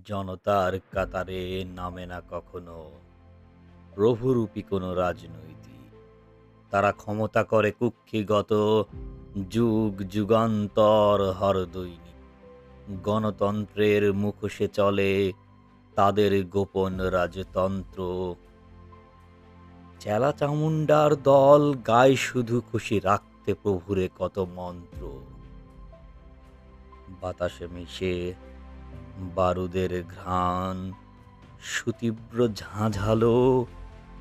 জনতার কাতারে নামে না কখনো প্রভুরূপী কোনো রাজনৈতিক। তারা ক্ষমতা করে কুক্ষিগত, যুগ যুগান্তর হরদৈনিক। গণতন্ত্রের মুখোশে চলে তাদের গোপন রাজতন্ত্র। চেলা চামুন্ডার দল গায় শুধু খুশি রাখতে প্রভুরে কত মন্ত্র। বাতাসে মিশে বারুদের ঘ্রাণ, সুতীব্র ঝাঁঝালো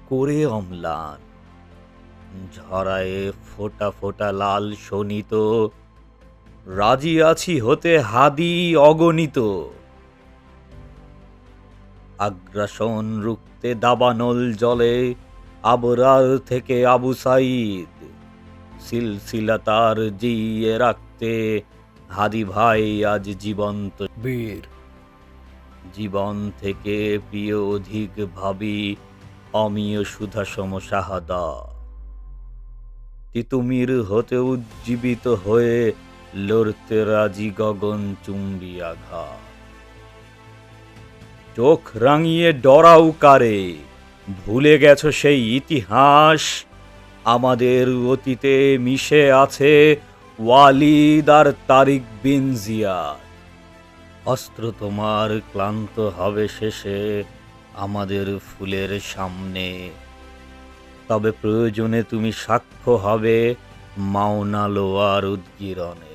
করে অম্লান। ঝরায়ে ফোঁটা ফোঁটা লাল শোণিত, রাজি আছি হতে হাদি অগণিত। আগ্রাসন রুখতে দাবানল জলে আবরার থেকে আবু সাঈদ। সিলসিলা তার জিইয়ে রাখতে হাদি ভাই আজ জীবন্ত বীর। জীবন থেকে প্রিয় অধিক ভাবি অমিয় সুধা সম শাহাদা। তিতুমির হতে উজ্জীবিত হয়ে লড়তে রাজি গগন চুম্বি আঘাত। চোখ রাঙিয়ে ডরাও কারে, ভুলে গেছো সেই ইতিহাস। আমাদের অতীতে মিশে আছে ওয়ালিদ আর তারিক বিন জিয়াদ। অস্ত্র তোমার ক্লান্ত হবে শেষে আমাদের ফুলের সামনে, তবে প্রয়োজনে তুমি সাক্ষ্য হবে মাওনা লোয়ার উদগীরণে।